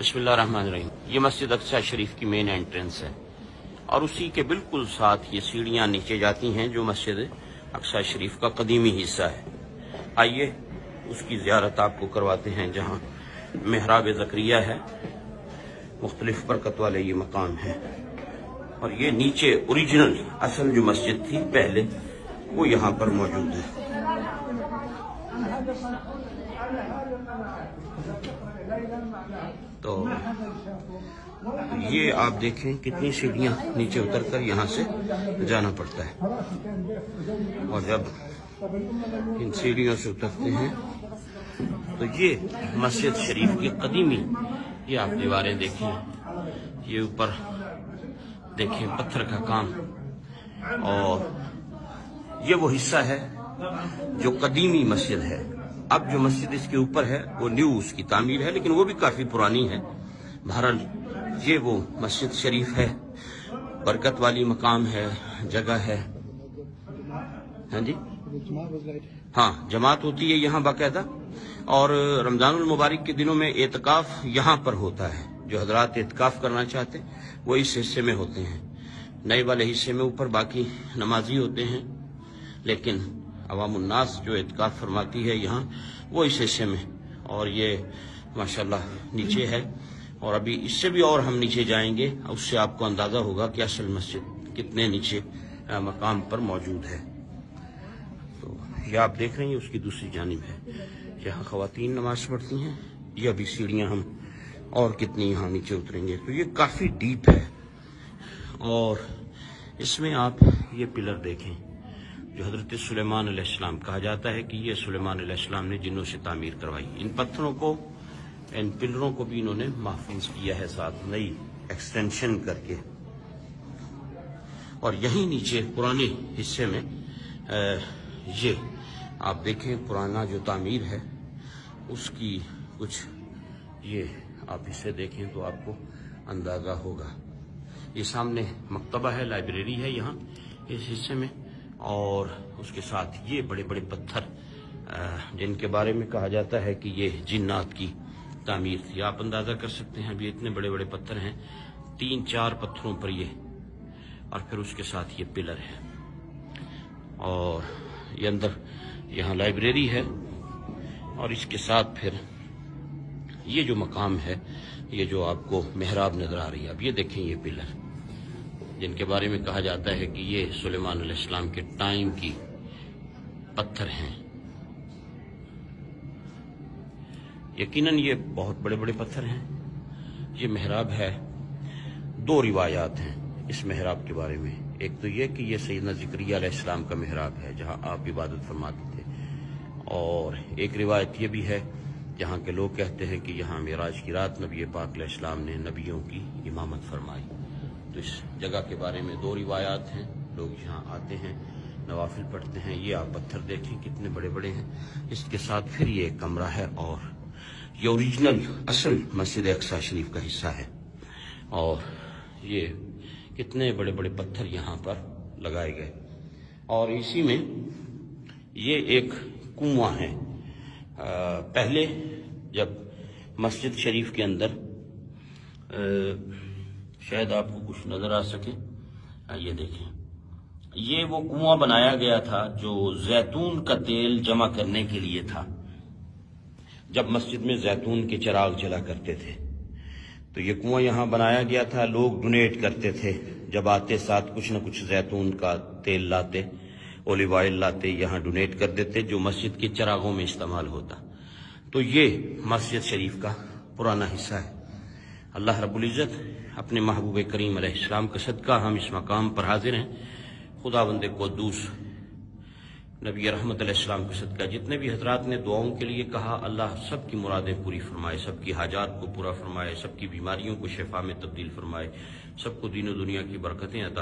बिस्मिल्लाहिर्रहमानिर्रहीम। ये मस्जिद अक्सा शरीफ की मेन एंट्रेंस है और उसी के बिल्कुल साथ ये सीढ़ियाँ नीचे जाती हैं जो मस्जिद अक्सा शरीफ का कदीमी हिस्सा है। आइए उसकी ज़ियारत आपको करवाते हैं जहाँ मेहराब ज़करिया है, मुख्तलिफ बरकत वाले ये मकाम है। और ये नीचे ओरिजिनल असल जो मस्जिद थी पहले वो यहाँ पर मौजूद है। तो ये आप देखें कितनी सीढ़ियाँ नीचे उतरकर यहाँ से जाना पड़ता है। और जब इन सीढ़ियों से उतरते हैं तो ये मस्जिद शरीफ की कदीमी ये आप दीवारें देखें, ये ऊपर देखें पत्थर का काम, और ये वो हिस्सा है जो कदीमी मस्जिद है। अब जो मस्जिद इसके ऊपर है वो न्यू उसकी तामीर है, लेकिन वो भी काफी पुरानी है। बहरहाल ये वो मस्जिद शरीफ है, बरकत वाली मकाम है, जगह है। हाँ जी, हाँ, जमात होती है यहाँ बाकायदा। और रमजानुल मुबारक के दिनों में एतकाफ यहाँ पर होता है। जो हजरात एतकाफ करना चाहते हैं वो इस हिस्से में होते हैं। नए वाले हिस्से में ऊपर बाकी नमाजी होते हैं, लेकिन अवामुन्नास जो एतकाफ फरमाती है यहाँ वो इस हिस्से में। और ये माशाल्लाह नीचे है, और अभी इससे भी और हम नीचे जाएंगे, उससे आपको अंदाजा होगा कि असल मस्जिद कितने नीचे मकाम पर मौजूद है। तो ये आप देख रहे हैं उसकी दूसरी जानिब है, यहाँ ख़वातीन नमाज पढ़ती हैं। ये अभी सीढ़ियाँ हम और कितनी यहाँ नीचे उतरेंगे। तो ये काफ़ी डीप है, और इसमें आप ये पिलर देखें जो हजरत सुलेमान अलैहिस्सलाम कहा जाता है कि ये सुलेमान अलैहिस्सलाम ने जिन्नों से तामीर करवाई। इन पत्थरों को, इन पिलरों को भी इन्होंने महफूज किया है, साथ नई एक्सटेंशन करके। और यहीं नीचे पुराने हिस्से में ये आप देखें पुराना जो तामीर है उसकी कुछ ये आप इसे देखें तो आपको अंदाजा होगा। ये सामने मकतबा है, लाइब्रेरी है यहाँ इस हिस्से में, और उसके साथ ये बड़े बड़े पत्थर जिनके बारे में कहा जाता है कि ये जिन्नात की तामीर थी। आप अंदाजा कर सकते हैं, अभी इतने बड़े बड़े पत्थर हैं, 3-4 पत्थरों पर ये, और फिर उसके साथ ये पिलर है। और ये अंदर यहाँ लाइब्रेरी है, और इसके साथ फिर ये जो मकाम है, ये जो आपको मेहराब नजर आ रही है। अब ये देखें ये पिलर जिनके बारे में कहा जाता है कि ये सुलेमान अलैहिस्सलाम के टाइम की पत्थर हैं। यकीनन ये बहुत बड़े बड़े पत्थर हैं। ये मेहराब है। 2 रिवायात हैं इस मेहराब के बारे में। एक तो ये कि ये सैयदना ज़करिया अलैहिस्सलाम का मेहराब है जहां आप इबादत फरमाते थे, और एक रिवायत ये भी है जहाँ के लोग कहते हैं कि यहाँ मेराज की रात नबी पाक अलैहिस्सलाम ने नबियों की इमामत फरमाई। तो इस जगह के बारे में 2 रिवायात हैं। लोग यहाँ आते हैं, नवाफिल पढ़ते हैं। ये आप पत्थर देखें कितने बड़े बड़े हैं। इसके साथ फिर ये एक कमरा है, और ये ओरिजिनल असल मस्जिद अक्सा शरीफ का हिस्सा है। और ये कितने बड़े बड़े पत्थर यहाँ पर लगाए गए। और इसी में ये एक कुआं है। पहले जब मस्जिद शरीफ के अंदर शायद आपको कुछ नजर आ सके, ये देखें, ये वो कुआं बनाया गया था जो जैतून का तेल जमा करने के लिए था। जब मस्जिद में जैतून के चिराग जला करते थे तो ये कुआं यहाँ बनाया गया था। लोग डोनेट करते थे, जब आते साथ कुछ न कुछ जैतून का तेल लाते, ओलिव ऑयल लाते, यहाँ डोनेट कर देते जो मस्जिद के चिरागों में इस्तेमाल होता। तो ये मस्जिद शरीफ का पुराना हिस्सा है। अल्लाह रब्बुल इज़्ज़त अपने महबूब करीम अलैहिस्सलाम का सदका हम इस मकाम पर हाजिर हैं। खुदावंद क़ुद्दूस नबी रहमत अलैहिस्सलाम का सदका जितने भी हजरात ने दुआओं के लिए कहा, अल्लाह सबकी मुरादें पूरी फरमाए, सबकी हाजात को पूरा फरमाए, सबकी बीमारियों को शिफा में तब्दील फरमाए, सबको दीन और दुनिया की बरकतें अता